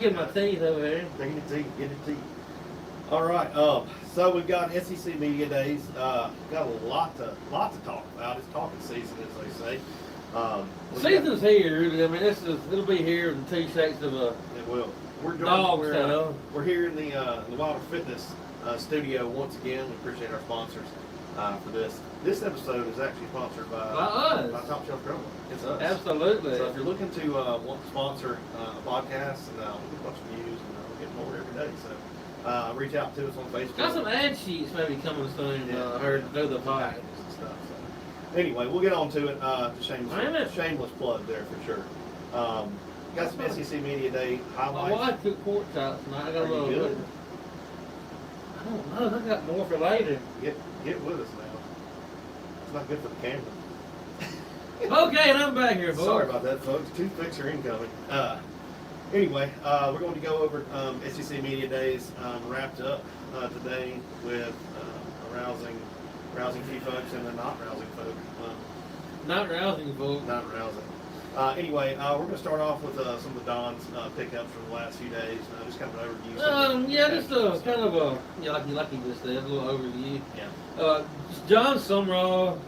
Get my teeth over there. Get your teeth. Get your teeth. All right. So we've got SEC Media Days. Got a lot to talk about. It's talking season, as they say. Season's here. I mean, it'll be here in 2 shakes of a It will. dog We're, tail. we're here in the Wilder Fitness studio once again. We appreciate our sponsors for this. This episode is actually sponsored by us. By Top Shelf Grumbling. It's us. Absolutely. So if you're looking to want to sponsor a podcast, and we get a bunch of views, and we get more every day. So reach out to us on Facebook. Got some ad sheets maybe coming soon. Yeah. Heard through the pipe. And stuff. So. Anyway, we'll get on to it. Shameless plug there for sure. Got some SEC Media Day highlights. My wife took pork chops tonight. I got a little good? I don't know. I got more for later. Get with us now. It's not good for the camera. Okay, and I'm back here, folks. Sorry about that, folks. Toothpicks are incoming. Anyway, we're going to go over SEC Media Days wrapped up today with a rousing few folks and a not rousing folk. Not rousing, folks. Not rousing. Anyway, we're going to start off with some of the Don's pickups from the last few days. Just kind of an overview. Just kind of a like you just said, a little overview. Yeah. John Sumrall,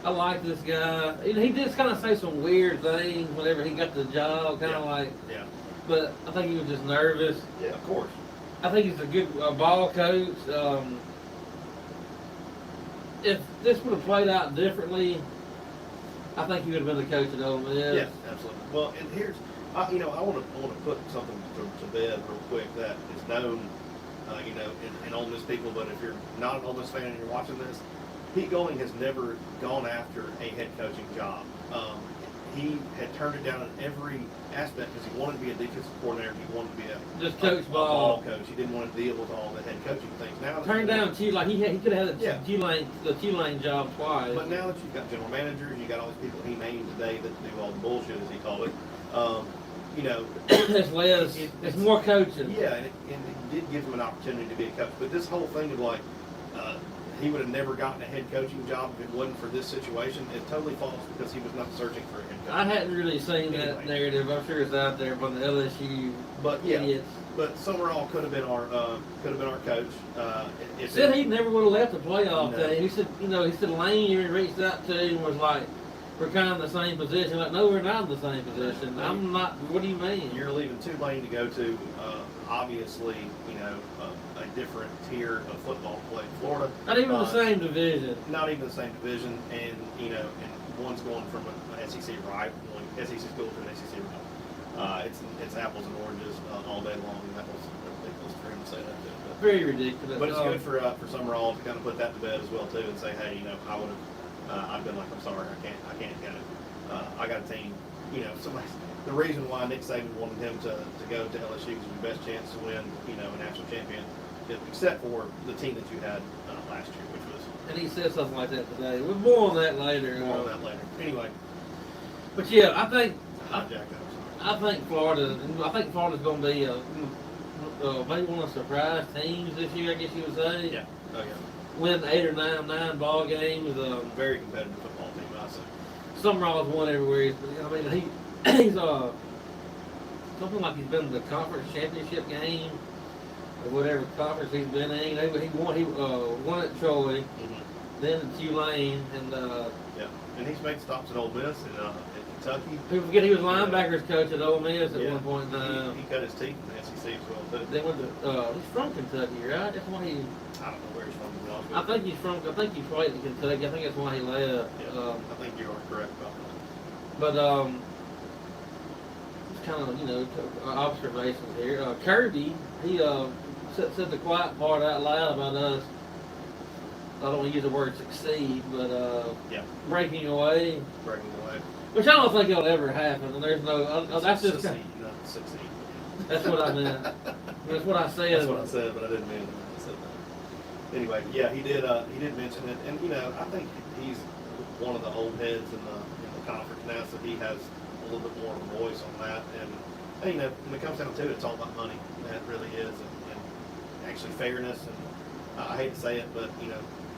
I like this guy. He did kind of say some weird things whenever he got the job, kind of like. Yeah. But I think he was just nervous. Yeah, of course. I think he's a good ball coach. If this would have played out differently, I think he would have been the coach at Ole Miss. Yeah, absolutely. Well, and here's, I want to put something to bed real quick that is known, in Ole Miss people. But if you're not an Ole Miss fan and you're watching this, Pete Golding has never gone after a head coaching job. He had turned it down in every aspect because he wanted to be a defensive coordinator. He wanted to be a ball coach. He didn't want to deal with all the head coaching things. Now turned down Tulane. He could have had the Tulane job twice. But now that you've got general managers, you got all these people he named today that do all the bullshit, as he called it. It's less. It's more coaching. Yeah, and it did give him an opportunity to be a coach. But this whole thing of he would have never gotten a head coaching job if it wasn't for this situation. It totally falls because he was not searching for a head coach. I hadn't really seen that narrative. I'm sure it's out there from the LSU idiots. But Summerall could have been our coach. Said he never would have left the playoff team. He said Lane reached out to him and was like, we're kind of in the same position. Like, no, we're not in the same position. I'm not. What do you mean? You're leaving Tulane to go to obviously a different tier of football play. Florida. Not even the same division. Not even the same division, and one's going from an SEC rival, SEC school to an SEC rival. It's apples and oranges all day long, and that was ridiculous for him to say that too. Very ridiculous. But it's good for Summerall to kind of put that to bed as well too, and say, hey, I would have. I've been like, I'm sorry, I can't kind of. I got a team. The reason why Nick Saban wanted him to go to LSU was the best chance to win, a national champion, except for the team that you had last year, which was. And he said something like that today. We'll more on that later. More on that later. Anyway. But yeah, I think Florida's going to be maybe one of the surprise teams this year. I guess you would say. Yeah. Oh yeah. Win 8 or 9 ball games. Very competitive football team, I say. Summerall's won everywhere. He's something like he's been in the conference championship game or whatever conference he's been in. He won at Troy, then at Tulane, and and he's made stops at Ole Miss and at Kentucky. People forget he was linebackers coach at Ole Miss at one point in time. He cut his teeth in the SEC as well too. They went to he's from Kentucky, right? That's why he. I don't know where he's from. I think he played in Kentucky. I think that's why he left. Yeah, I think you are correct about that. But it's kind of observations here. Kirby, he said the quiet part out loud about us. I don't want to use the word succeed, but breaking away. Which I don't think it'll ever happen. And there's no. That's just succeed, not succeed. That's what I meant. That's what I said. That's what I said, but I didn't mean it when I said that. Anyway, yeah, he did mention it, and I think he's one of the old heads in the conference now, so he has a little bit more of a voice on that. And when it comes down to it, it's all about money. That really is, and actually fairness. And I hate to say it, but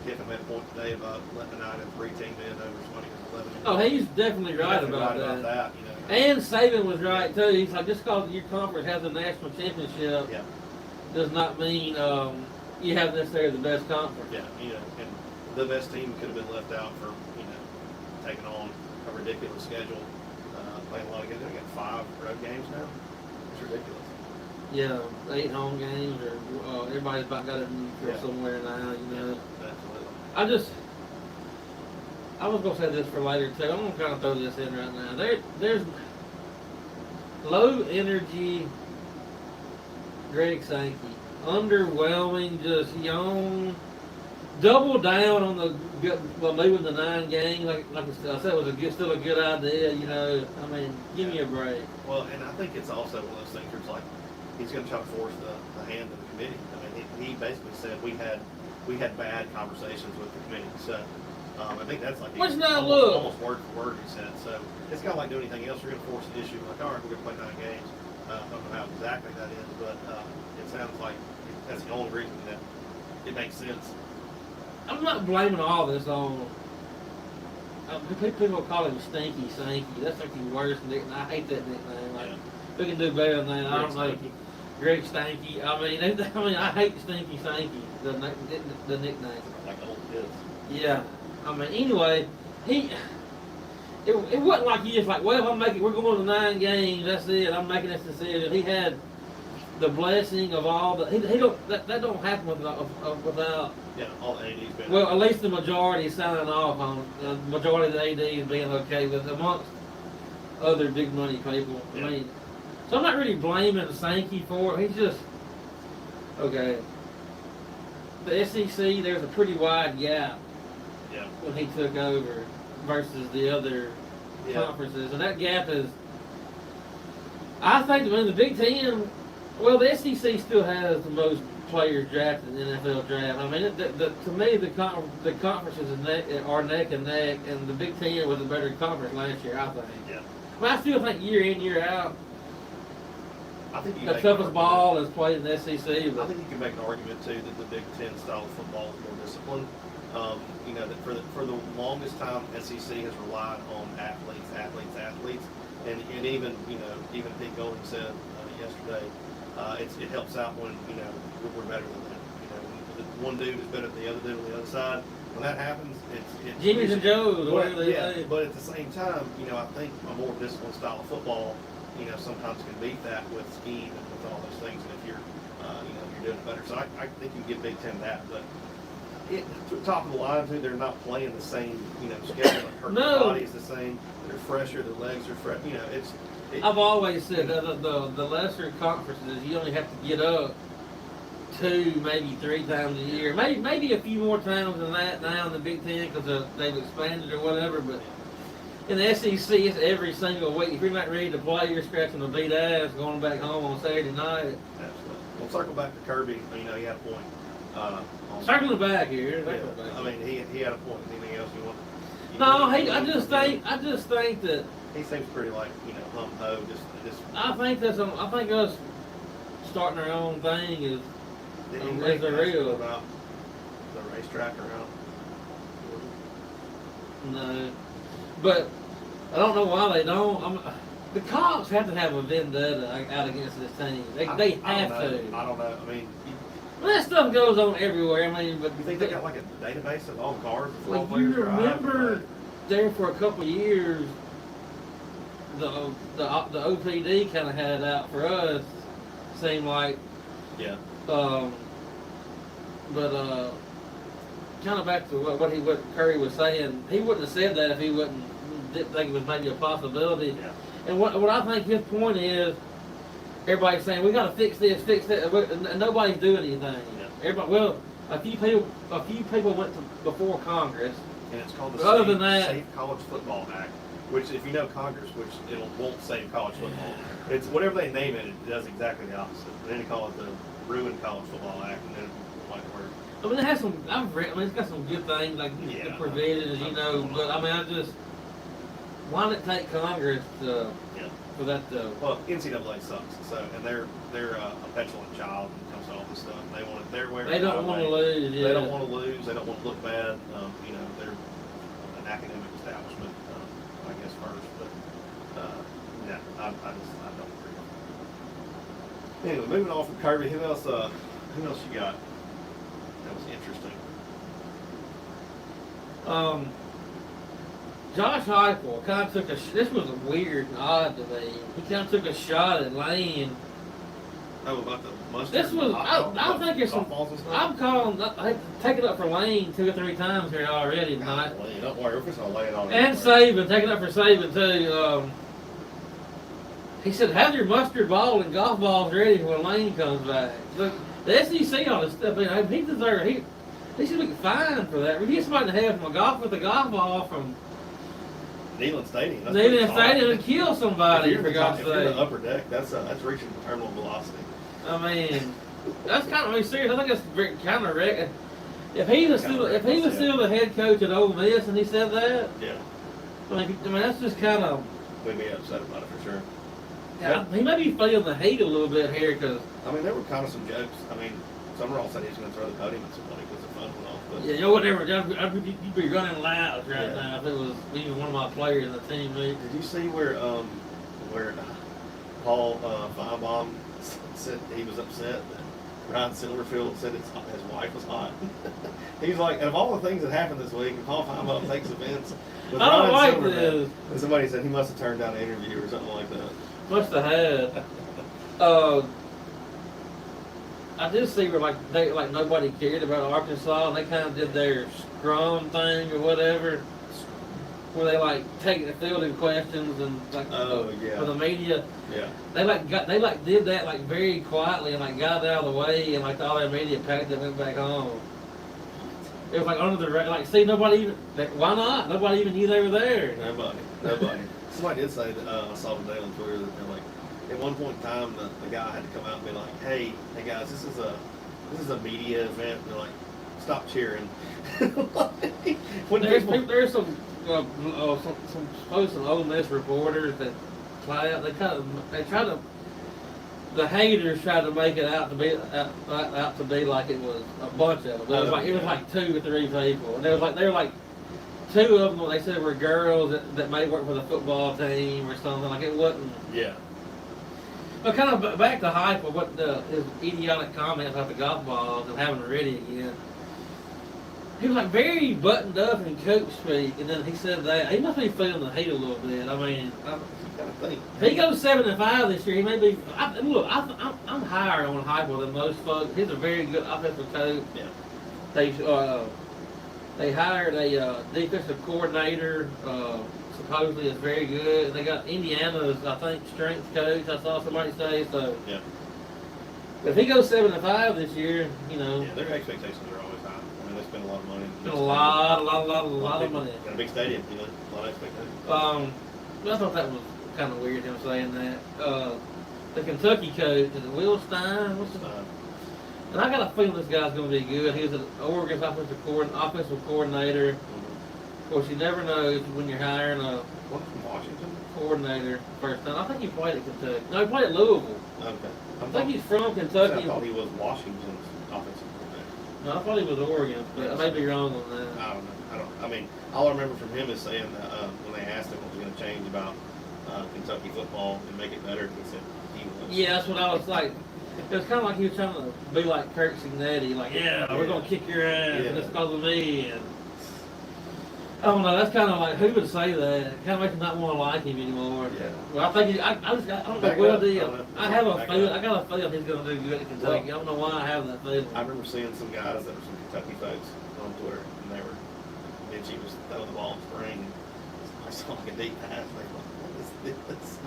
Kiffin made a point today about letting the 9-3 team in over as money as 11. Oh, he's definitely right about that. You And Saban was right too. He's like, just because your conference has a national championship Yeah, does not mean you have necessarily the best conference. yeah, and the best team could have been left out for taking on a ridiculous schedule, playing a lot of games. They got 5 road games now. It's ridiculous. Yeah, 8 home games, or everybody's about got it Yeah. somewhere now. Absolutely. I was gonna say this for later too. I'm gonna kind of throw this in right now. There's low energy Greg Sankey, underwhelming, just young. Double down on moving the 9 games. Like I said, was still a good idea. I mean, give me a break. Well, and I think it's also one of those things where it's like he's going to try to force the hand of the committee. I mean, he basically said we had bad conversations with the committee. So I think that's like almost word for word he said. So it's kind of like doing anything else. You're going to force an issue. Like, all right, we're going to play 9 games. I don't know how exactly that is, but it sounds like that's the only reason that it makes sense. I'm not blaming all this on. People call him Stinky Sanky. That's like the worst nickname. I hate that nickname. Like, we can do better than that. I don't know. Greg Stanky. I mean, I hate Stinky Sanky. The nickname. Like the old kids. Yeah. I mean, anyway, it wasn't like he just like, well, we're going to 9 games. That's it. I'm making this decision. He had the blessing of all the. That don't happen without. Yeah, all the ADs been. Well, at least the majority signing off on the majority of the ADs being okay with amongst other big money people. Yeah. I mean, so I'm not really blaming Sankey for it. He's just okay. The SEC, there's a pretty wide gap Yeah. when he took over versus the other conferences, and that gap is. I think when the Big Ten, well, the SEC still has the most players drafted in the NFL draft. I mean, to me, the conferences are neck and neck, and the Big Ten was a better conference last year, I think. Yeah. I mean, I still think year in, year out, I think you the toughest ball is played in the SEC. But I think you can make an argument too that the Big Ten style of football is more disciplined. That for the longest time, SEC has relied on athletes, and even Pete Golden said yesterday, it helps out when we're better than them. When one dude is better than the other dude on the other side. When that happens, it's Jimmy's and Joe's, whatever they yeah, say. but at the same time, I think a more disciplined style of football, sometimes can beat that with scheme and with all those things. And if you're doing it better, so I think you can give Big Ten that, but. Top of the line too, they're not playing the same, schedule. Their body is the same. They're fresher. Their legs are fresh. I've always said that the lesser conferences, you only have to get up 2, maybe 3 times a year, maybe a few more times than that now in the Big Ten because they've expanded or whatever. But in the SEC, it's every single week. If you're not ready to play, you're scratching the beat ass going back home on Saturday night. Absolutely. We'll circle back to Kirby. He had a point. Circling back here. Yeah. I mean, he had a point. Anything else you want? No, I just think that he seems pretty like hum ho. Just. I think us starting our own thing is the real. About the racetrack around. No, but I don't know why they don't. The cops have to have a vendetta out against this team. They have to. I don't know. I mean. Well, that stuff goes on everywhere. I mean, but you think they got like a database of all cars? Well, you remember there for a couple of years, the OPD kind of had it out for us. Seemed like. Yeah. But kind of back to what Curry was saying, he wouldn't have said that if he didn't think it was maybe a possibility. Yeah. And what I think his point is. Everybody's saying we got to fix this, fix that, and nobody's doing anything. Yeah. Everybody, a few people went to before Congress. And it's called the Safe College Football Act, which, if you know Congress, which won't save college football. It's whatever they name it, it does exactly the opposite. And then they call it the Ruin College Football Act, and then it might work. I mean, it has some. It's got some good things like the provisions, But I mean, why did it take Congress for that though? Well, NCAA sucks. So, and they're a petulant child when it comes to all this stuff. They want it their way. They don't want to lose. Yeah. They don't want to lose. They don't want to look bad. They're an academic establishment, I guess first. But Yeah, I don't agree. Anyway, moving on from Kirby, who else you got? That was interesting. Josh Heupel kind of took this was weird and odd to me. He kind of took a shot at Lane. Oh, about the mustard. This was, I think it's some, I'm calling, I take it up for Lane 2 or 3 times here already tonight. Lane, don't worry, we're just going to lay it on. And Saban, taking up for Saban too. He said, have your mustard ball and golf balls ready when Lane comes back. Look, the SEC on this stuff, he deserves, he should be fined for that. We get somebody to have with a golf ball from Neyland Stadium. Neyland Stadium and kill somebody, for God's sake. If you're in sake. the upper deck, that's reaching terminal velocity. I mean, that's kind of serious. I think that's very kind of wreck. If he was still the head coach at Ole Miss and he said that, yeah. I mean that's just kind of. We'd be upset about it for sure. Yeah, he may be feeling the heat a little bit here because. I mean, there were kind of some jokes. I mean, Summerall said he was going to throw the podium at somebody because the fun went off. But yeah, you'd be running loud right now if it was even one of my players in the team. Did you see where Paul Feinbaum said he was upset that Ryan Silverfield said his wife was hot? He's like, and of all the things that happened this week, and Paul Feinbaum takes offense with I don't Ryan like Silverfield. this. And somebody said he must have turned down an interview or something like that. Must have had. I did see where like nobody cared about Arkansas, and they kind of did their scrum thing or whatever, where they like taking the fielding questions and like for the media. Yeah. They did that like very quietly and like got it out of the way, and like all their media packed and went back home. It was like under the see nobody even why not? Nobody even knew they were there. Nobody. Somebody did say that I saw today on Twitter that they're like. At one point in time, the guy had to come out and be like, "Hey guys, this is a media event." And they're like, "Stop cheering." There's some Ole Miss reporters that the haters tried to make it out to be like it was a bunch of them. It was like 2 or 3 people, and they were like 2 of them. They said were girls that may work for the football team or something. Like it wasn't. Yeah. But kind of back to hype of what his idiotic comment about the golf balls and having it ready again. He was like very buttoned up in coach speak, and then he said that he must be feeling the heat a little bit. I mean, if he goes 7-5 this year, he may be. I'm higher on Heupel than most folks. He's a very good offensive coach. Yeah. They hired a defensive coordinator. Supposedly is very good. And they got Indiana's, I think, strength coach. I saw somebody say so. Yeah. If he goes 7-5 this year, Yeah, their expectations are always high. I mean, they spend a lot of money. A lot of money. Got a big stadium, a lot of expectations. I thought that was kind of weird him saying that. The Kentucky coach is it Will Stein? What's his name? And I got a feeling this guy's going to be good. He was an Oregon's offensive coordinator. Of course, you never know when you're hiring a Washington coordinator first time. I think he played at Kentucky. No, he played at Louisville. Okay. I think he's from Kentucky. I thought he was Washington's offensive coordinator. No, I thought he was Oregon, but I may be wrong on that. I don't know. I mean, all I remember from him is saying that when they asked him what was going to change about Kentucky football and make it better, he said he was. Yeah, that's what I was like. It was kind of like he was trying to be like Kirk Signetti, like, we're going to kick your ass, and it's because of me. And I don't know. That's kind of like, who would say that? It kind of makes me not want to like him anymore. Yeah. Well, I think I don't know what it is. I got a feeling he's going to do good at Kentucky. I don't know why I have that feeling. I remember seeing some guys that were some Kentucky folks on Twitter, and they were, and she was throwing the ball in spring. And I saw like a deep pass. Like, what is this?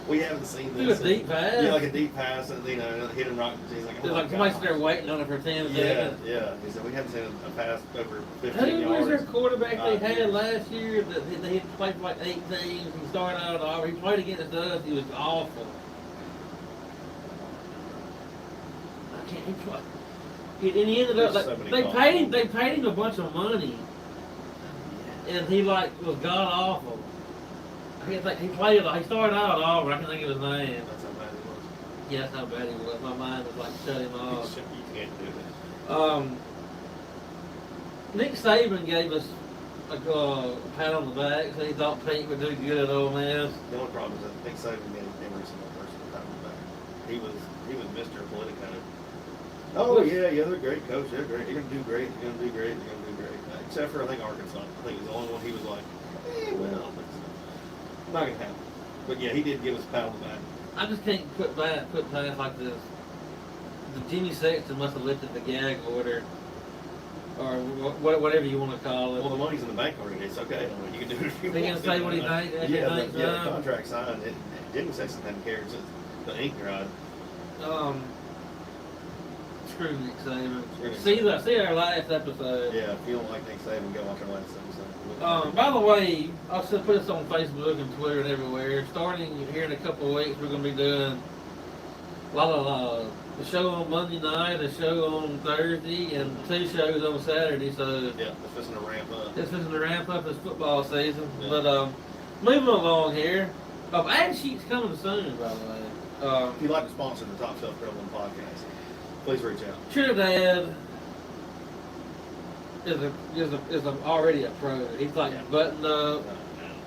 We haven't seen this. Do a deep pass? Yeah, like a deep pass, and hit and rock. He's like, it's like somebody sitting there waiting on it for 10 seconds. Yeah. He said we haven't seen a pass over 15 yards. Who was their quarterback they had years. last year that he had played for like 8 teams? He started out at Auburn. He played against us. He was awful. I can't. He played. And he ended up. They paid him a bunch of money, and he was god awful. I can't think. He started out at Auburn. I can't think of his name. That's how bad he was. Yeah, that's how bad he was. My mind was like shut him off. You can't do that. Nick Saban gave us pat on the back, so he thought Pete would do good at Ole Miss. The only problem is that Nick Saban gave every single person a pat on the back. He was Mr. Politico. Oh yeah, they're great, coach. They're great. You're gonna do great. You're gonna do great. You're gonna do great. Except for I think Arkansas. I think he's the only one he was like, well, it's not gonna happen. But yeah, he did give us a pat on the back. I just can't put past like this. The Jimmy Sexton must have lifted the gag order, or whatever you want to call it. Well, the money's in the bank already. It's okay. I mean, you can do it if you want. He can say what he thinks. Yeah, the contract signed. Jimmy Sexton hadn't cared since the ink dried. Screw Nick Saban. See our last episode. Yeah, if you don't like Nick Saban, go watch our last episode. By the way, I'll put this on Facebook and Twitter and everywhere. Starting here in a couple of weeks, we're going to be doing the show on Monday night, a show on Thursday, and 2 shows on Saturday. So yeah, it's fixing to ramp up. It's fixing to ramp up this football season. Yeah. But moving along here, ad sheet's coming soon. By the way, if you'd like to sponsor the Top Shelf Grumbling podcast, please reach out. Trinidad is already a pro. He's like buttoned up.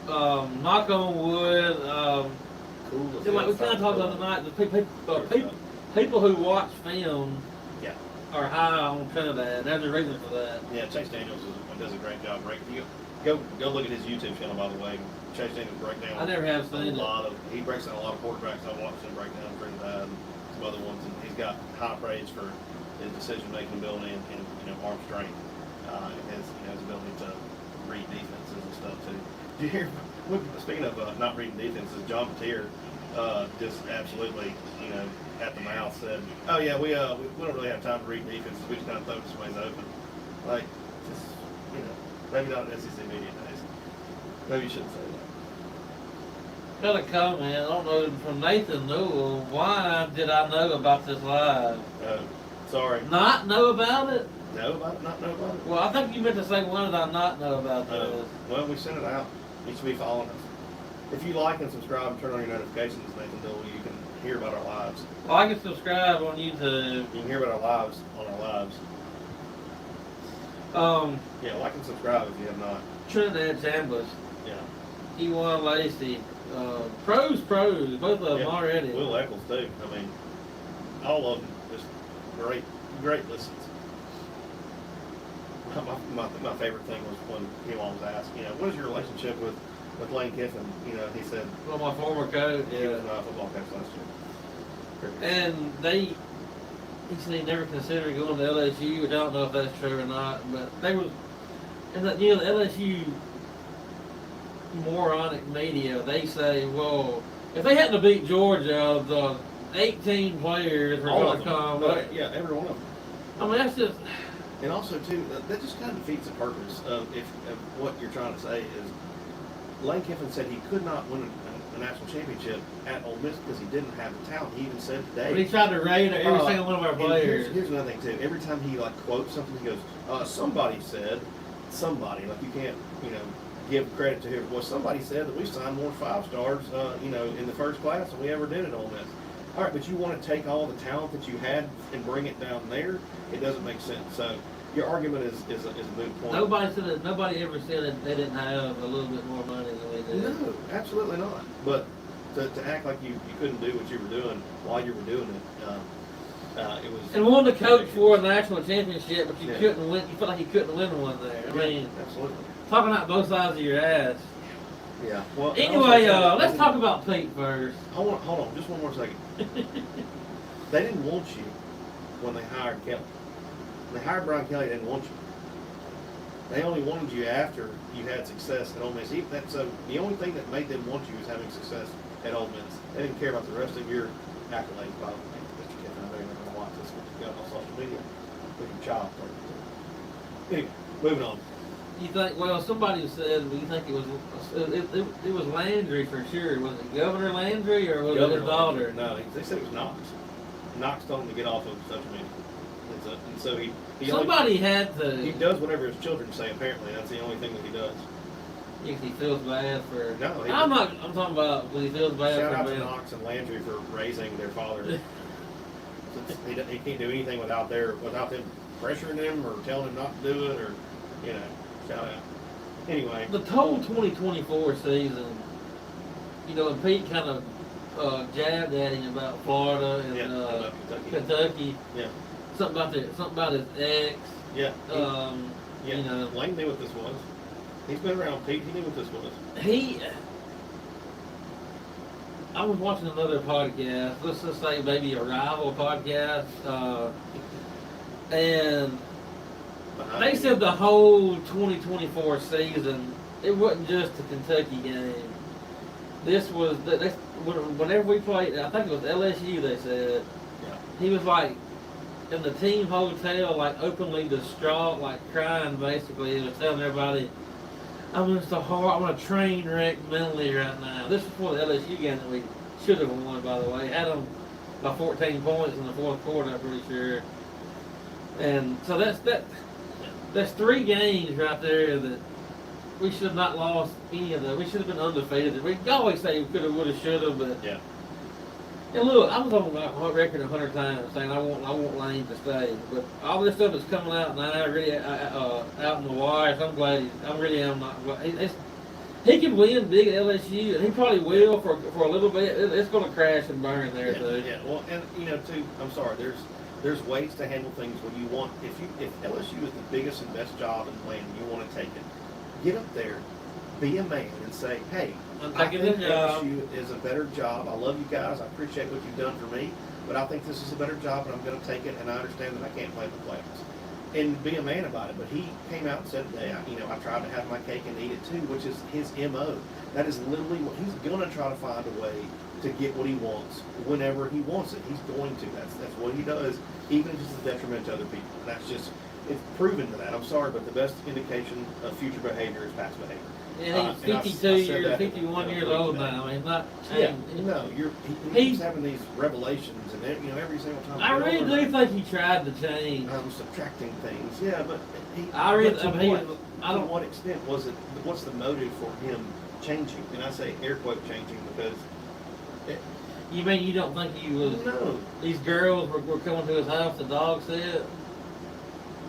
Knock on wood. Cool. Like we kind of talked about tonight, the people who watch film are high on Trinidad, and there's a reason for that. Yeah, Chase Daniels does a great job. Go look at his YouTube channel, by the way. Chase Daniels break down. I never have seen he breaks down a lot of quarterbacks. I watched him break down Trinidad and some other ones, and he's got high praise for his decision-making ability and arm strength, and his ability to read defenses and stuff too. Did you hear? Speaking of not reading defenses, John Petier just absolutely, at the mouth said, "Oh yeah, we don't really have time to read defenses. We just kind of throw somebody's open." Like, just maybe not in SEC media days. Maybe you shouldn't say that. Got a comment, I don't know, from Nathan Newell. Why did I know about this live? Sorry. Not know about it? Know about it? Not know about it? Well, I think you meant to say, why did I not know about this? Well, we sent it out. You should be following us. If you like and subscribe and turn on your notifications, Nathan Newell, you can hear about our lives. Like and subscribe on YouTube. You can hear about our lives on our lives. Yeah, like and subscribe if you have not. Trinidad Chambliss. Yeah. E1 Lacey. Pros, both of them already. Will Eccles too. I mean, all of them just great listens. My favorite thing was when he was asked, what is your relationship with Lane Kiffin? He said, well, my former coach. He was my football coach last year. And he said he never considered going to LSU, which I don't know if that's true or not, but they were, and the LSU moronic media, they say, well, if they hadn't beat Georgia, the 18 players were going to come. Yeah, every one of them. I mean, that's just. And also, too, that just kind of defeats the purpose of what you're trying to say is Lane Kiffin said he could not win a national championship at Ole Miss because he didn't have the talent. He even said today. But he tried to rate every single one of our players. Here's another thing, too. Every time he, quotes something, he goes, somebody said, somebody. Like, you can't, give credit to him. Well, somebody said that we signed more 5-stars, in the first class than we ever did at Ole Miss. All right, but you want to take all the talent that you had and bring it down there? It doesn't make sense. So your argument is a moot point. Nobody ever said that they didn't have a little bit more money than we did. No, absolutely not. But to act like you couldn't do what you were doing while you were doing it, it was. And wanted to coach for a national championship, but you couldn't win. You felt like you couldn't win one there. I mean, absolutely. Talking out both sides of your ass. Yeah. Well. Anyway, let's talk about Pete first. Hold on, just one more second. They didn't want you when they hired Kelly. When they hired Brian Kelly, they didn't want you. They only wanted you after you had success at Ole Miss. So the only thing that made them want you was having success at Ole Miss. They didn't care about the rest of your accolades, by the way. Mr. Kiffin, I know you're not going to watch this when you got on social media with your child. Anyway, moving on. You think? Well, somebody said. You think it was Landry for sure. Was it Governor Landry or was it his daughter? No, they said it was Knox. Knox told him to get off of social media, and so he somebody had to. He does whatever his children say. Apparently, that's the only thing that he does. If he feels bad for. No, I'm talking about when he feels bad. Shout out to Knox and Landry for raising their father. He can't do anything without them pressuring him or telling him not to do it, or shout out. Anyway, the total 2024 season, you know, and Pete kind of jabbed at him about Florida and yeah, about Kentucky. Yeah, Something about his ex. yeah, yeah. You know, Lane knew what this was. He's been around Pete. He knew what this was. I was watching another podcast. Let's just say maybe a rival podcast, and they said the whole 2024 season, it wasn't just the Kentucky game. This was whenever we played. I think it was LSU. They said he was like in the team hotel, like openly distraught, like crying. Basically, he was telling everybody, "I'm just I'm a train wreck mentally right now." This was before the LSU game that we should have won. By the way, had them by 14 points in the fourth quarter. I'm pretty sure. And so that's 3 games right there that we should have not lost any of them. We should have been undefeated. We always say we could have, would have, should have, but yeah. And look, I was on my record 100 times saying I want Lane to stay, but all this stuff is coming out now, really out in the wire. So I'm glad. I really am not. He can win big at LSU, and he probably will for a little bit. It's going to crash and burn there too. Yeah. Well, and you know, too. I'm sorry. There's ways to handle things when you want. If LSU is the biggest and best job in the land, and you want to take it, get up there, be a man, and say, hey, I think LSU is a better job. I love you guys. I appreciate what you've done for me, but I think this is a better job, and I'm going to take it. And I understand that I can't play in the playoffs, and be a man about it. But he came out and said, "Yeah, I tried to have my cake and eat it too," which is his MO. That is literally what he's going to try to find a way to get what he wants whenever he wants it. He's going to. That's what he does, even if it's a detriment to other people. And that's just, it's proven to that. I'm sorry, but the best indication of future behavior is past behavior. And he's 51 years old now. He's not changed. Yeah, no, he's having these revelations, and every single time. I really do think he tried to change. Subtracting things, yeah, but to what extent was it? What's the motive for him changing? And I say air quote changing because. You mean you don't think he was? No. These girls were coming to his house. The dog said.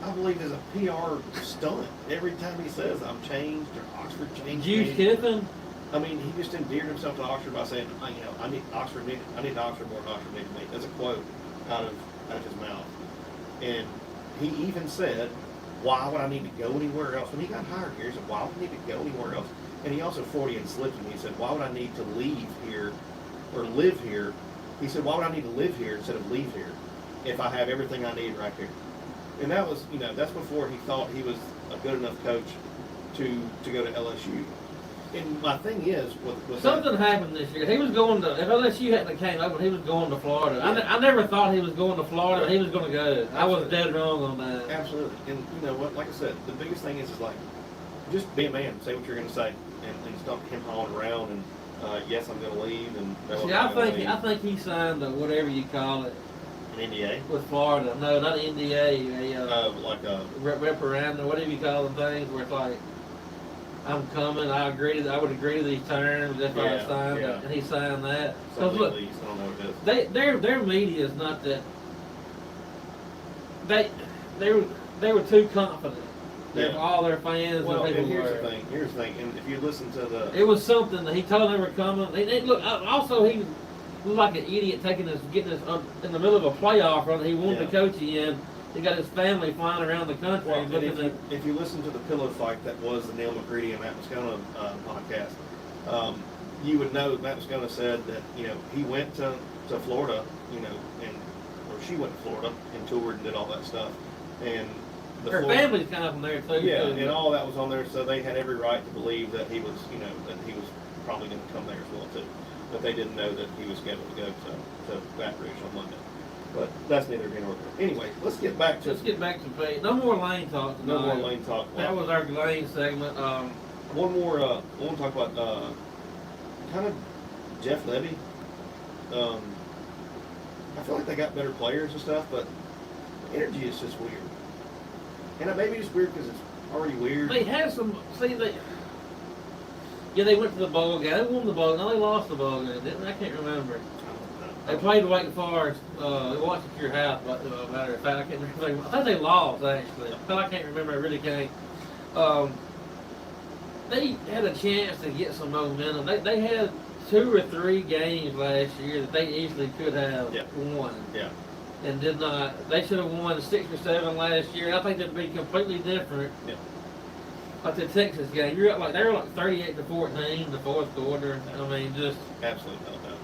I believe it's a PR stunt. Every time he says, "I'm changed," or "Oxford changed." Juice Kiffin. I mean, he just endeared himself to Oxford by saying, "I need Oxford. I need Oxford more than Oxford needs me." That's a quote out of his mouth. And he even said, "Why would I need to go anywhere else?" When he got hired here, he said, "Why would I need to go anywhere else?" And he also 40 and slipped and he said, "Why would I need to leave here or live here?" He said, "Why would I need to live here instead of leave here if I have everything I need right here?" And that was, that's before he thought he was a good enough coach to go to LSU. And my thing is, something happened this year. He was going to, if LSU hadn't came up, he was going to Florida. Yeah. I never thought he was going to Florida. He was going to go. Absolutely. I was dead wrong on that. Absolutely. And you know what? Like I said, the biggest thing is like, just be a man. Say what you're going to say, and stop him hauling around. And yes, I'm going to leave. And see, I think he signed the whatever you call it. An NDA? With Florida. No, not an NDA. Like a referendum, whatever you call them things, where it's like, I'm coming, I would agree to these terms if I signed it, and he signed that. Because look, I don't know what it is. Their media is not that. They were too confident. All their fans and people were. Here's the thing, and if you listen to the. It was something that he told them they were coming. Look, also he looked like an idiot getting us in the middle of a playoff run that he wanted to coach in. He got his family flying around the country. Well, if you listen to the pillow fight that was the Neil McCready and Matt Moscona podcast, you would know Matt Moscona said that he went to Florida, or she went to Florida and toured and did all that stuff, and her family's kind of from there too. Yeah, and all that was on there, so they had every right to believe that he was, that he was probably going to come there as well too. But they didn't know that he was scheduled to go to Baton Rouge on Monday. But that's neither here nor there. Anyway, let's get back to Pete. No more Lane talk tonight. No more Lane talk. That was our Lane segment. One more. I want to talk about kind of Jeff Levy. I feel like they got better players and stuff, but the energy is just weird. And it may be just weird because it's already weird. They had some. They went to the bowl game. They won the bowl. Now they lost the bowl game, didn't they? I can't remember. They played Wake Forest. They watched at your house. Matter of fact, I can't remember. I think they lost actually. I can't remember. I really can't. they had a chance to get some momentum. They had 2 or 3 games last year that they easily could have won. Yeah. And did not. They should have won 6 or 7 last year. I think it'd be completely different. Yeah. Like the Texas game, you're like they were like 38-14 the fourth quarter. I mean, just absolutely no doubt.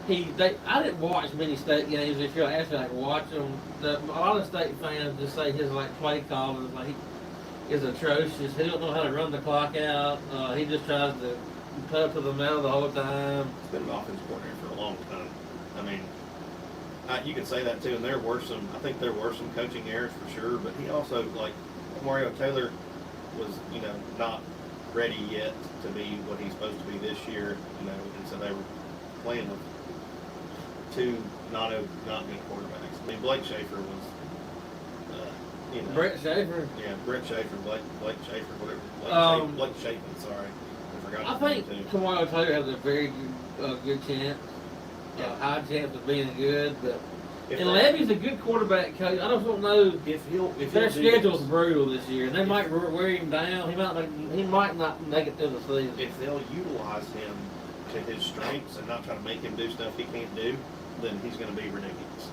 And I didn't watch many state games. If you're actually like watch them, a lot of state fans just say his like play calling is atrocious. He don't know how to run the clock out. He just tries to put to the metal the whole time. He's been an offensive coordinator for a long time. I mean, you could say that too. And I think there were some coaching errors for sure. But he also, like Mario Taylor, was not ready yet to be what he's supposed to be this year. And so they were playing with 2 not good quarterbacks. I mean, Blake Schaefer was. Brett Schaefer. Yeah, Brett Schaefer, Blake Schaefer, whatever. Blake Chapin, sorry. I forgot. I think Kamaro Taylor has a very good chance. Yeah. High chance of being good, but Levy's a good quarterback coach. I just don't know if their schedule's brutal this year, and they might wear him down. He might not make it through the season. If they'll utilize him to his strengths and not try to make him do stuff he can't do, then he's going to be ridiculous.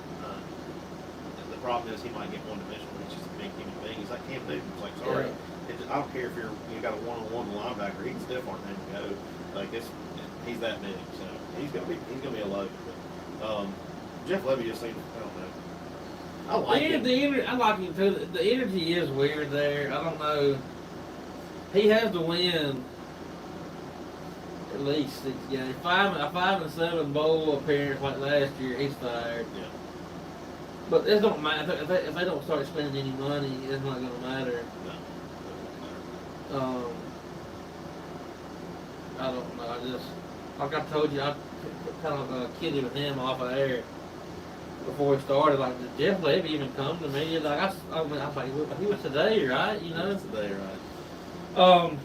The problem is he might get one-dimensional. He's just a big human being. He's like, can't do. It's like, sorry. Yeah. I don't care if you got a one-on-one linebacker. He can stiff arm him and go. Like he's that big. So he's gonna be a load. But, Jeff Levy just seems, I don't know. I like him. I like him too. The energy is weird there. I don't know. He has to win at least 6 games. A 5-7 bowl appearance like last year, he's fired. Yeah. But it don't matter if they don't start spending any money. It's not going to matter. No. I don't know. Like I told you, I kind of kidded with him off of air before we started. Like, did Jeff Levy even come to me? Like I was like, he was today, right? Today, right?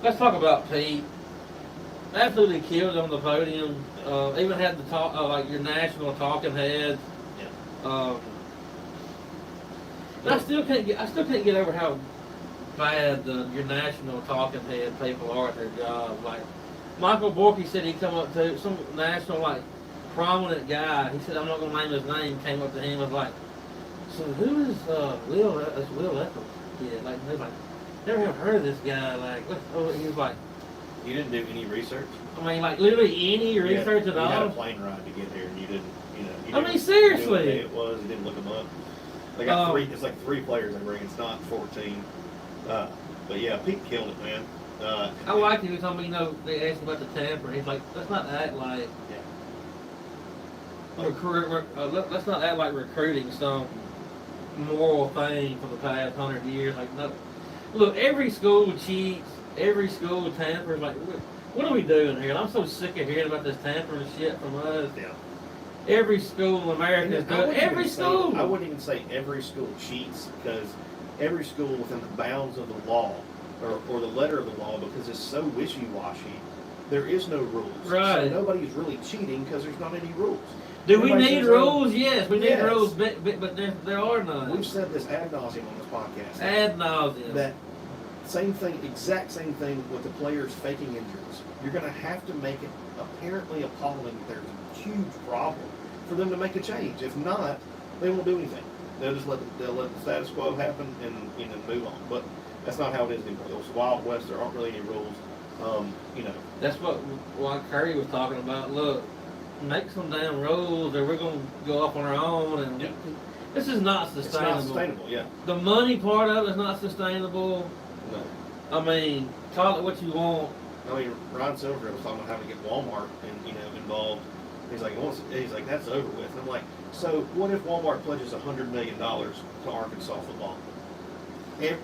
Let's talk about Pete. Absolutely killed on the podium. Even had the talk like your national talking heads. Yeah. I still can't get over how bad your national talking head people are at their job. Like Michael Borky said, he come up to some national like prominent guy. He said, I'm not gonna name his name. Came up to him and was like, so who is Will? That's Will Eccles. Yeah, like he was like, never have heard of this guy. Like, he was like, you didn't do any research. I mean, like literally any research at all. You had a plane ride to get here, and you didn't. I mean, seriously. It was. You didn't look them up. They got 3. It's like 3 players they bring. It's not 14. But yeah, Pete killed it, man. I liked it. He was telling me, they asked about the tampering. He's like, let's not act like let's not act like recruiting some moral thing for the past 100 years. Like, no. Look, every school cheats. Every school tampers. Like, what are we doing here? And I'm so sick of hearing about this tampering shit from us. Yeah. Every school in America is doing. Every school. I wouldn't even say every school cheats, because every school within the bounds of the law or the letter of the law, because it's so wishy-washy, there is no rules. Right. So nobody's really cheating because there's not any rules. Do we need rules? Yes, we need rules, but there are none. We've said this ad nauseum on this podcast. Ad nauseum. That same thing, exact same thing with the players faking injuries. You're going to have to make it apparently appalling that there's a huge problem for them to make a change. If not, they won't do anything. They'll just let the status quo happen and move on. But that's not how it is anymore. It's Wild West. There aren't really any rules. That's what Curry was talking about. Look, make some damn rules, or we're going to go off on our own. And this is not sustainable. It's not sustainable. Yeah. The money part of it is not sustainable. No. I mean, call it what you want. I mean, Ron Silver was talking about having to get Walmart involved. He's like, that's over with. And I'm like, so what if Walmart pledges $100 million to Arkansas football?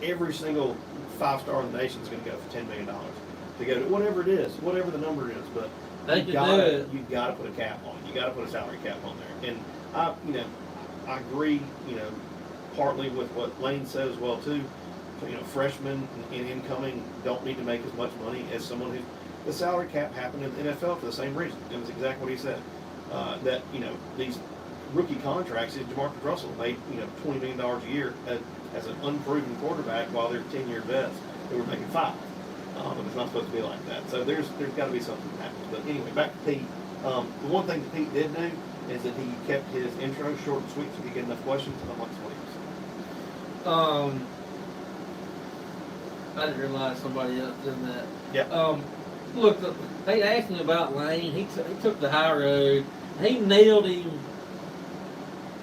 Every single 5-star in the nation is going to go for $10 million to go to whatever it is, whatever the number is. But you got to put a cap on it. You got to put a salary cap on there. And I agree. Partly with what Lane said as well too. Freshmen and incoming don't need to make as much money as someone who. The salary cap happened in the NFL for the same reason. It was exactly what he said. That these rookie contracts. DeMarcus Russell made $20 million a year as an unproven quarterback while they're 10-year vets. who are making 5. And it's not supposed to be like that. So there's got to be something that happens. But anyway, back to Pete. The one thing that Pete did do is that he kept his intro short and sweet so he get enough questions. Unlike Williams. I didn't realize somebody else did that. Yeah. Look, they asked him about Lane. He took the high road. He nailed him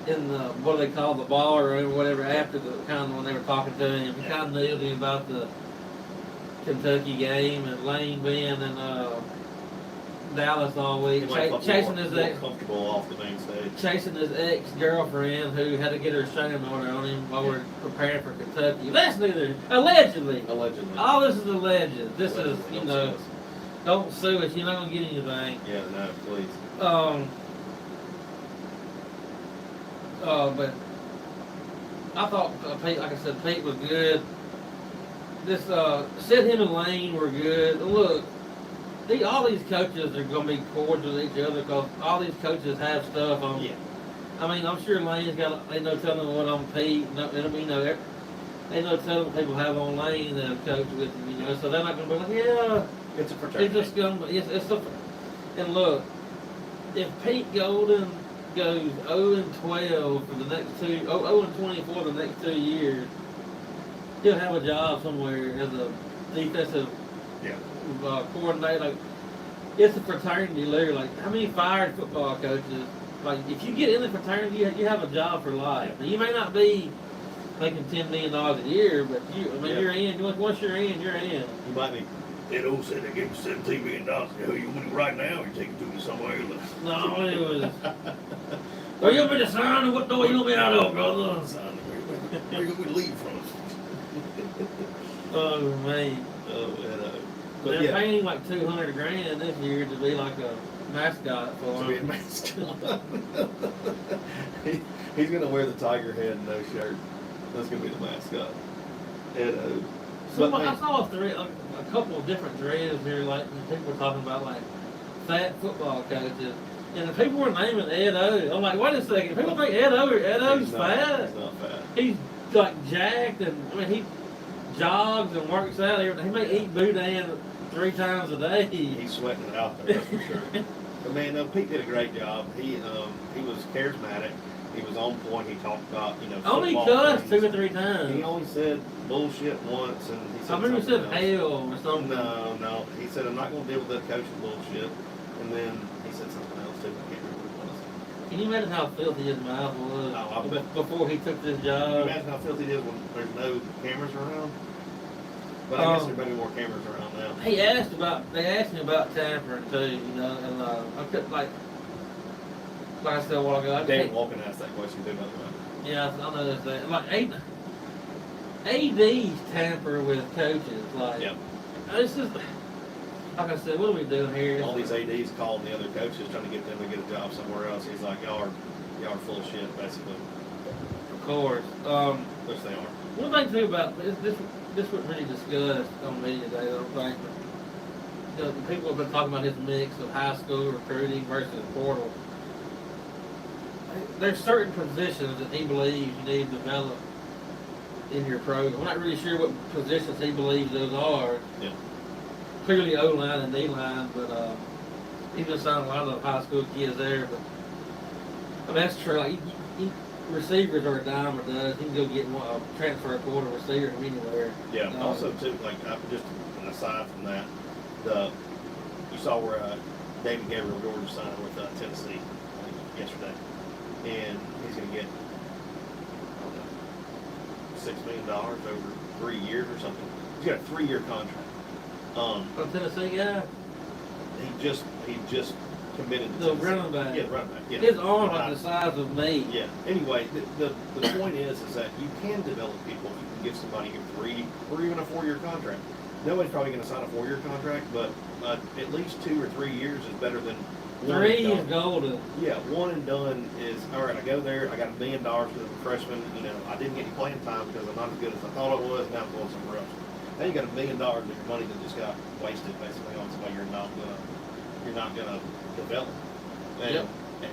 in the, what do they call, the ball room or whatever, after the kind of when they were talking to him. He kind of nailed him about the Kentucky game and Lane being in Dallas all week, chasing his ex, comfortable off the main stage, chasing his ex-girlfriend who had to get her restraining order on him while we're preparing for Kentucky. That's neither allegedly. All this is alleged. This is, you know, don't sue us. You're not gonna get anything. Yeah, no, please. But I thought Pete, like I said, Pete was good. This Sid, him and Lane were good. Look, all these coaches are going to be cordial with each other because all these coaches have stuff on. Yeah. I mean, I'm sure Lane's got, they know telling what on Pete. They know telling what people have on Lane that have coached with him, you know. So they're not going to be like, yeah. It's a fraternity. It's just going to be, and look, if Pete Golden goes 0-12 for the next 0-24 for the next 2 years, he'll have a job somewhere as a defensive coordinator. Like, it's a fraternity, literally. Like, how many fired football coaches? Like, if you get in the fraternity, you have a job for life. Now, you may not be making $10 million a year, but you're in. Once you're in, you're in. You might be. That old said they gave me $17 million. You want it right now, or you take it to me somewhere else? No, it was. Well, you want me to sign, or what door you want me out of, brother? Where you want me to leave from? Oh, man. But they're paying like $200,000 this year to be like a mascot for him. To be a mascot. He's gonna wear the tiger head and no shirt. That's gonna be the mascot. I saw a couple of different threads here, like people were talking about like fat football coaches, and the people were naming Ed O. I'm like, wait a second, people think Ed O's fat? He's not fat. He's like jacked, and I mean he jogs and works out. He may eat boudin 3 times a day. He's sweating it out there, that's for sure. But man, Pete did a great job. He was charismatic. He was on point. He talked about, only cussed 2 or 3 times. He only said bullshit once, and he said I remember he said else. hell or something. No. He said, I'm not going to deal with that coaching bullshit. And then he said something else too. I can't remember what it was. Can you imagine how filthy his mouth was I bet. before he took this Can you job? imagine how filthy it is when there's no cameras around? But I guess there may be more cameras around now. They asked me about tampering too, and I couldn't like I said a while ago. David Walken asked that question too, by the way. Yeah, I know that. Like ADs tamper with coaches. Like, it's just like I said, what are we doing here? All these ADs calling the other coaches trying to get them to get a job somewhere else. He's like, y'all are full of shit, basically. Of course. Which they are. One thing too about this wasn't really discussed on media today, I don't think. But, the people have been talking about his mix of high school recruiting versus portal. There's certain positions that he believes you need to develop in your program. I'm not really sure what positions he believes those are. Yeah. Clearly O-line and D-line, but he's been signing a lot of high school kids there. But I mean, that's true. Like, receivers are a dime a dozen. He can go get a transfer portal receiver from anywhere. Yeah. Also, too, like just an aside from that, you saw where David Gabriel George signed with Tennessee yesterday, and he's going to get $6 million over 3 years or something. He's got a 3-year contract. A Tennessee guy. He just committed to the running back. Yeah, running back. Yeah. His arm like the size of me. Yeah. Anyway, the point is that you can develop people. You can give somebody a 3 or even a 4-year contract. Nobody's probably going to sign a 4-year contract, but at least 2 or 3 years is better than 1 3 and done. is golden. Yeah, 1 and done is all right. I go there. I got $1 million because I'm a freshman. I didn't get any playing time because I'm not as good as I thought I was. Now I'm going somewhere else. Now you got $1 million of your money that just got wasted basically on somebody you're not gonna develop.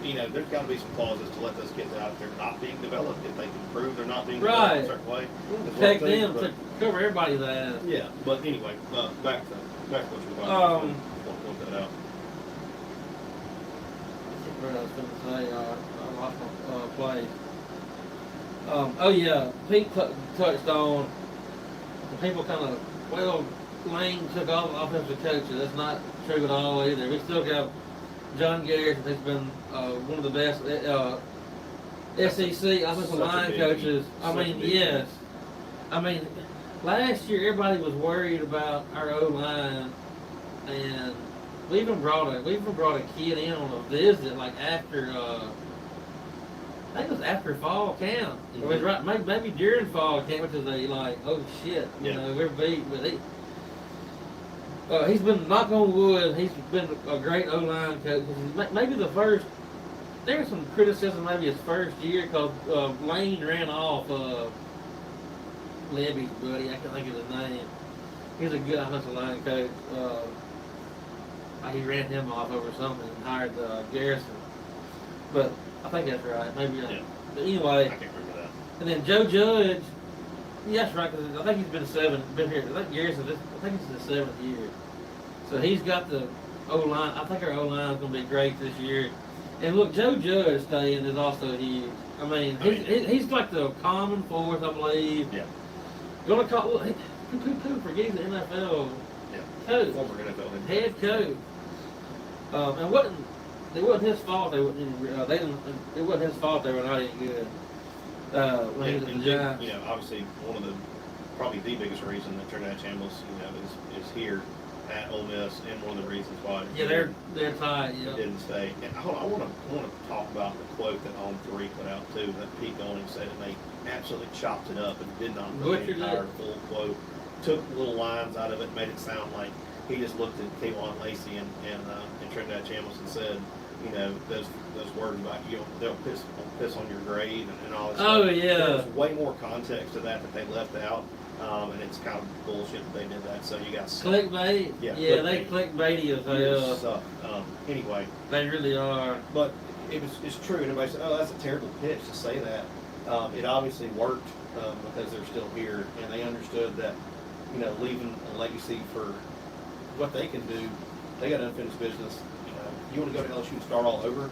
you know, there's got to be some clauses to let those kids out if they're not being developed, if they can prove they're not being developed in a certain way. Protect them, to cover everybody's ass. Yeah, but anyway, back to what you were talking about. Point that out. What I was going to say, I lost my place. Oh yeah, Pete touched on the people kind of, well, Lane took off offensive coaches. That's not true at all either. We still got John Garrison, who's been one of the best SEC offensive line coaches. I mean, yes. I mean, last year everybody was worried about our O-line, and we even brought a kid in on a visit, like after I think it was after fall camp. It was right, maybe during fall camp, which is like, oh shit, you know, we're beat. But he's been, knock on wood, he's been a great O-line coach. Maybe the first, there was some criticism maybe his first year because Lane ran off Levy's buddy, I can't think of his name. He's a good offensive line coach. He ran him off over something and hired Garrison. But I think that's right. Maybe not. Yeah. But anyway. I can't remember that. And then Joe Judge, yeah, that's right, because I think he's been here. I think Garrison, I think it's his 7th year. So he's got the O-line. I think our O-line is going to be great this year. And look, Joe Judge staying is also huge. I mean, he's like the common force, I believe. Yeah. Going to call, who forgets the NFL coach, Former NFL head coach. And it wasn't his fault. It wasn't his fault they were not any good. When he was at the Giants. You know, obviously one of the, probably the biggest reason that Trinidad Chambliss, you know, is here at Ole Miss, and one of the reasons why. Yeah, they're tied. Yeah. Didn't stay. And I want to talk about the quote that On 3 put out too, that Pete Golding said, and they absolutely chopped it up and did not put the entire full quote. Took little lines out of it, made it sound like he just looked at K'Wan Lacey and Trinidad Chambliss and said, you know, those words about, you know, they'll piss on your grave and all that stuff. Oh yeah. There's way more context to that they left out. And it's kind of bullshit that they did that. So you got clickbait. Yeah, they clickbaity as hell. Anyway, they really are. But it's true. And everybody said, "Oh, that's a terrible pitch to say that." It obviously worked because they're still here, and they understood that, you know, leaving a legacy for what they can do. They got unfinished business. You know, you want to go to LSU and start all over,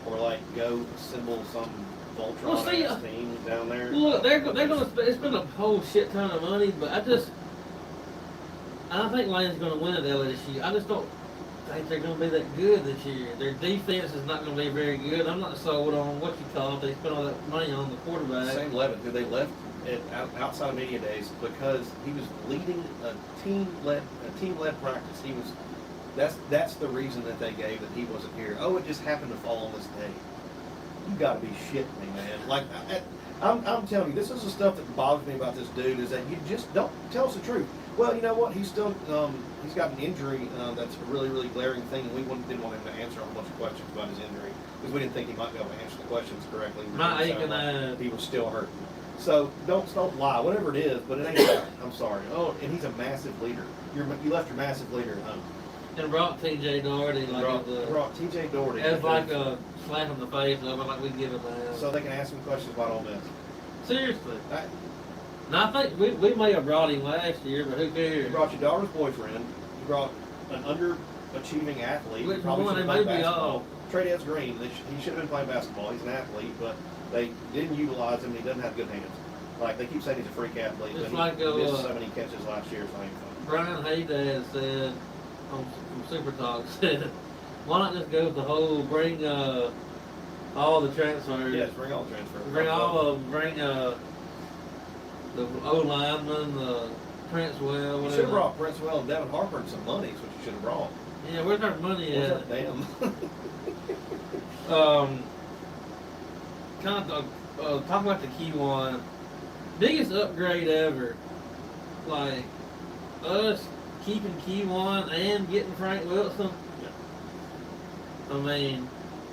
or like go assemble some Voltron team down there. Look, they're gonna. It's been a whole shit ton of money, but I think Lane's gonna win at LSU. I just don't think they're gonna be that good this year. Their defense is not gonna be very good. I'm not sold on what you call it. They spent all that money on the quarterback. Same Levin, who they left outside of media days because he was leading a team-led practice. He was. That's the reason that they gave that he wasn't here. Oh, it just happened to fall on this day. You gotta be shitting me, man. Like, I'm telling you, this is the stuff that bothers me about this dude, is that you just don't tell us the truth. Well, you know what? He's still, he's got an injury that's a really, really glaring thing, and we didn't want him to answer a whole bunch of questions about his injury because we didn't think he might be able to answer the questions correctly. He was still hurting. So don't lie, whatever it is, but it ain't that. I'm sorry. Oh, and he's a massive leader. You left your massive leader at home. And brought T.J. Doherty brought T.J. Doherty as like a slap in the face, like we give him that. So they can ask him questions about Ole Miss. Seriously. Now I think we may have brought him last year, but who cares? You brought your daughter's boyfriend. You brought an underachieving athlete. Which probably one? should It have played may be basketball. all. Trey Green. He should have been playing basketball. He's an athlete, but they didn't utilize him. He doesn't have good hands. Like they keep saying he's a freak athlete, It's but like he missed so many catches last year. So Brian Haydad said on Super Talk said, "Why not just go with the whole bring all the transfers? Yes, bring all the transfers. Bring the O lineman, the Prince Well. You should have brought Prince Well and Devin Harper and some money. Is what you should have brought. Yeah, where's our money at? Damn. Kind of talk about the key one. Biggest upgrade ever. Like us keeping Key1 and getting Frank Wilson. Yeah. I mean,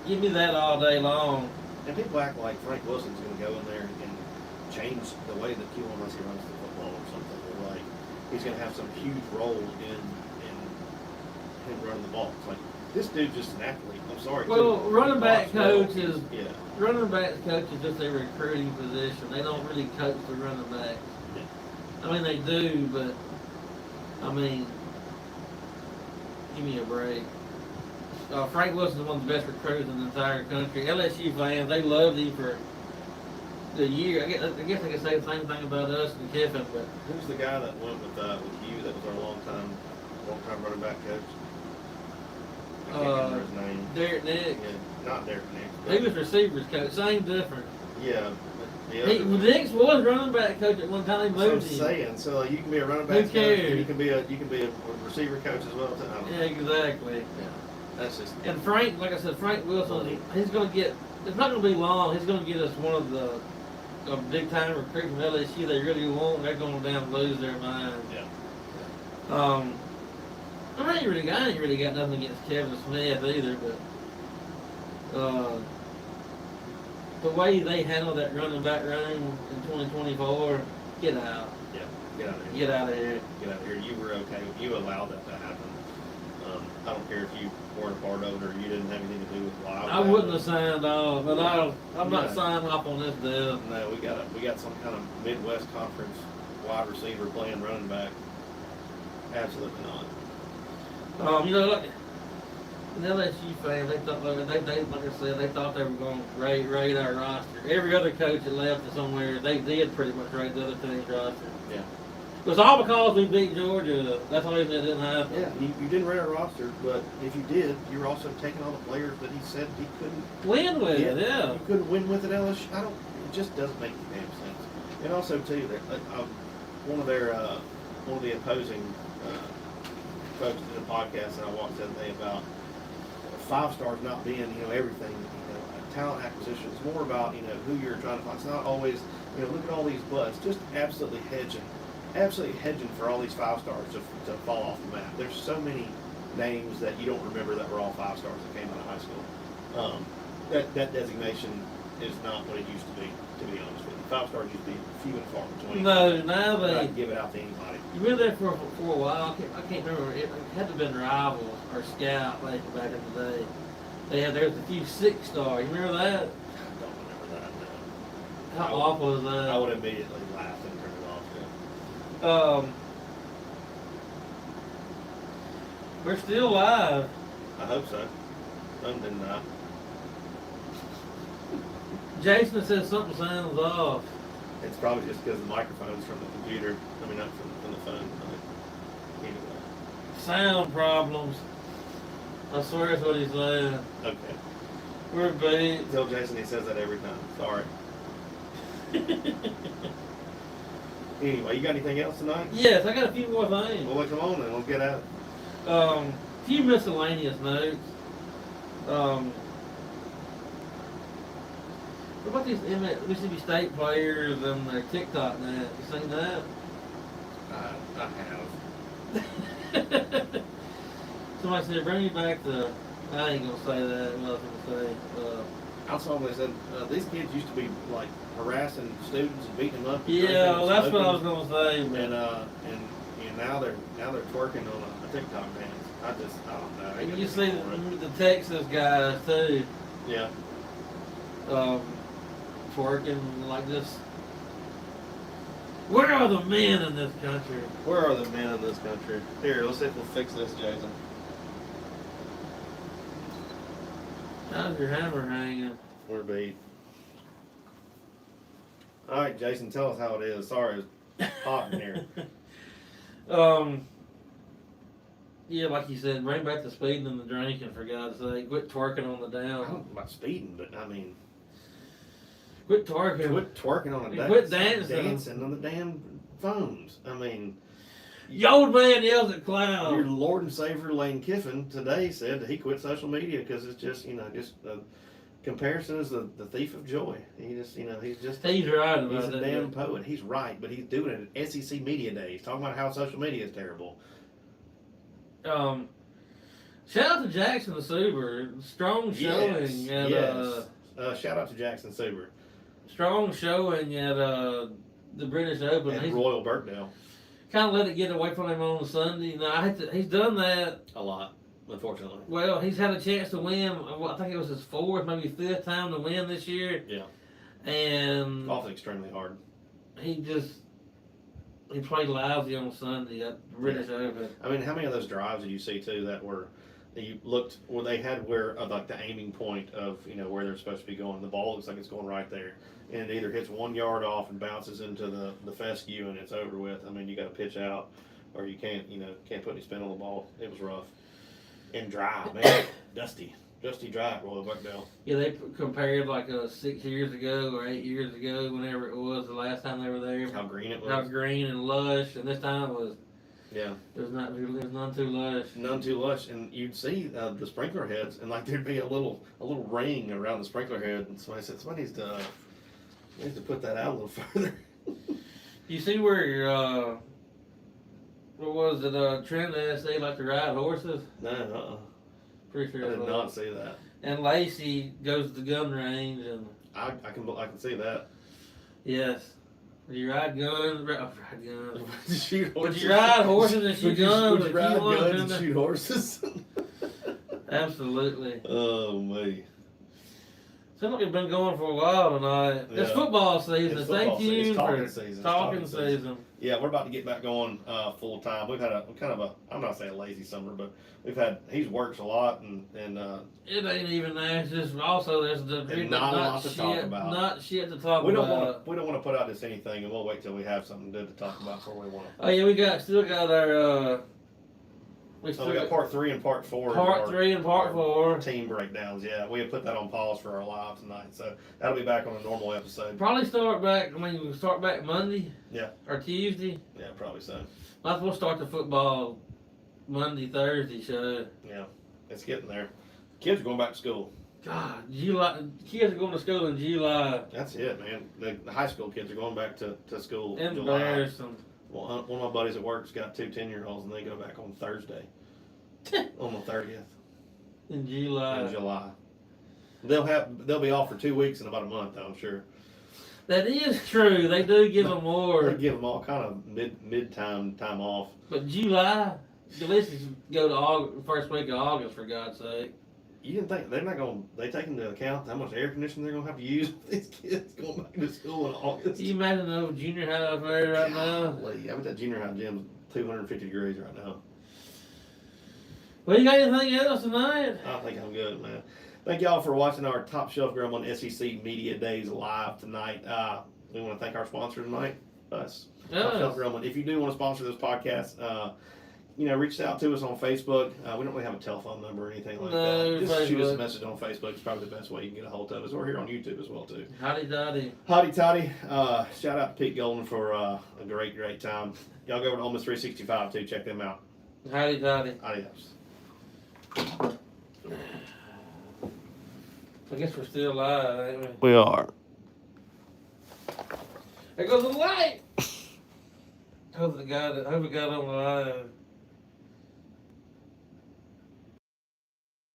give me that all day long. And people act like Frank Wilson's going to go in there and change the way that Key1 runs the football or something. Or like he's going to have some huge role in him running the ball. It's like this dude's just an athlete. I'm sorry. Well, running back coach is yeah. running back coach is just a recruiting position. They don't really coach the running backs. I mean, they do, but I mean, give me a break. Frank Wilson's one of the best recruiters in the entire country. LSU fans, they loved him for the year. I guess I could say the same thing about us and Kiffin, but Who's the guy that went with you? That was our long time running back coach. I can't remember his name. Derek Nick. Yeah, not Derek Nick. He was receivers coach. Same difference. Yeah. Nick's was running back coach at one time. He moved I'm saying. So you can be a running back coach. You can be a receiver coach as well. Yeah, exactly. Yeah. That's just. And Frank, like I said, Frank Wilson, he's going to get. It's not going to be long. He's going to get us one of the a big time recruit from LSU. They really want. They're going down and lose their mind. Yeah. I ain't really got nothing against Kevin Smith either, but the way they handle that running back room in 2024, get out. Yeah, get out of here. Get out of here. Get out of here. You were okay. You allowed that to happen. I don't care if you weren't a part of it or you didn't have anything to do with why. I wouldn't have signed off, but I'm not signing off on this deal. No, we got some kind of Midwest Conference wide receiver playing running back. Absolutely not. Like the LSU fans, they thought like I said, they thought they were going to raid our roster. Every other coach that left somewhere, they did pretty much raid the other team's roster. Yeah. It was all because we beat Georgia. That's the only reason it didn't happen. Yeah, you didn't raid our roster, but if you did, you were also taking all the players that he said he couldn't win with it. Yeah. You couldn't win with it, LSU. It just doesn't make any damn sense. And also too, one of the opposing folks did a podcast and I watched the other day about 5 stars not being, everything. Talent acquisition is more about, who you're trying to find. It's not always, look at all these busts. Just absolutely hedging for all these 5 stars to fall off the map. There's so many names that you don't remember that were all 5 stars that came out of high school. That designation is not what it used to be honest with you. 5 stars used to be few and far between. No, now they give it out to anybody. You were there for a while. I can't remember. It had to have been Rivals or Scout back in the day. There was a few 6-star. You remember that? I don't remember that. No. How awful is that? I would immediately laugh and turn it off. Yeah. We're still live. I hope so. Some didn't die. Jason says something sounds off. It's probably just because the microphone's from the computer. I mean, not from the phone. Anyway. Sound problems. I swear that's what he said. Okay. We're beat. Tell Jason he says that every time. Sorry. Anyway, you got anything else tonight? Yes, I got a few more things. Well, come on then. Let's get at it. A few miscellaneous notes. What about these Mississippi State players and their TikTok now? You seen that? I have. Somebody said, bring me back the... I ain't going to say that. Nothing to say. I saw when they said these kids used to be like harassing students and beating them up. Yeah, well, that's what I was going to say. And now they're twerking on a TikTok dance. I don't know. And you see the Texas guys too. Yeah. Twerking like this. Where are the men in this country? Where are the men in this country? Here, let's see if we'll fix this, Jason. How's your hammer hanging? We're beat. All right, Jason, tell us how it is. Sorry, it's hot in here. Yeah, like you said, bring back the speeding and the drinking, for God's sake. Quit twerking on the I down. don't know about speeding, but I mean, Quit twerking. quit twerking on the Quit dancing. dancing on the damn phones. I mean, Your old man yells at your clown. Lord and Savior Lane Kiffin today said that he quit social media because it's just comparison is the thief of joy. He's He's right about he's a that. damn poet. He's right, but he's doing it at SEC Media Days, talking about how social media is terrible. Shout out to Jackson the Super. Strong showing Yes. Shout out to Jackson Suber strong showing at the British Open. and He's Royal Burkdale. kind of let it get away from him on Sunday. He's done that A lot. unfortunately. Well, he's had a chance to win. I think it was his fourth, maybe fifth time to win this year. Yeah. And Golf's extremely hard. he played lousy on Sunday at the British Open. I mean, how many of those drives did you see too that you looked where they had like the aiming point of where they're supposed to be going? The ball looks like it's going right there, and it either hits 1 yard off and bounces into the fescue and it's over with. I mean, you got to pitch out, or you can't put any spin on the ball. It was rough and dry, man, dusty dry at Royal Buckdale. Yeah, they compared like 6 years ago or 8 years ago, whenever it was the last time they were there. How green it was. How green and lush, and this time it was. Yeah. There's none too lush. None too lush, and you'd see the sprinkler heads, and like there'd be a little ring around the sprinkler head, and somebody said somebody needs to put that out a little further. You see where what was it? Trent asked they like to ride horses. No, Pretty sure I did not see that. And Lacey goes to the gun range, and I can see that. yes. Would you ride guns? Ride guns. Shoot horses. Would you ride horses and shoot guns? Would you ride guns and shoot horses? Absolutely. Oh me. Seems like we've been going for a while tonight. Yeah. It's football season. It's Stay football season. tuned It's talking for season. It's talking season. Yeah, we're about to get back going full time. We've had I'm not saying lazy summer, but he's works a lot and It ain't even that. It's just also there's not a lot to talk about. Not shit to talk we don't about. want to put out just anything, and we'll wait till we have something good to talk about before we want to. Oh yeah, we still got our we got part 3 and part 4. Part 3 and part 4. Team breakdowns. Yeah, we have put that on pause for our live tonight, so that'll be back on a normal episode. Probably start back. We'll start back Monday. Yeah. Or Tuesday. Yeah, probably so. We'll start the football Monday, Thursday show. Yeah, it's getting there. Kids are going back to school. God, July. Kids are going to school in July. That's it, man. The high school kids are going back to school in Embarrassing. Well, one of my buddies at work's got 2 10-year-olds, and they go back on Thursday, on the 30th. In July. In July. They'll be off for 2 weeks in about a month, I'm sure. That is true. They do give them more. They give them all kind of mid time off. But July, at least go to August, first week of August, for God's sake. You didn't think they're not going? They take into account how much air conditioning they're going to have to use with these kids going back to school in August. Can you imagine the junior high up there right now? I bet that junior high gym's 250 degrees right now. Well, you got anything else tonight? I think I'm good, man. Thank y'all for watching our Top Shelf Grumbling SEC Media Days live tonight. We want to thank our sponsor tonight, us. Yes. Top Shelf Grumbling. If you do want to sponsor this podcast, reach out to us on Facebook. We don't really have a telephone number or anything like that. Just shoot us a message on Facebook. It's probably the best way you can get a hold of us. Or here on YouTube as well, too. Howdy doddy. Howdy toddy. Shout out to Pete Golden for a great time. Y'all go over to Ole Miss 365, too. Check them out. Howdy doddy. Adios. I guess we're still live, ain't we? We are. There goes the light! Hope it got on the live.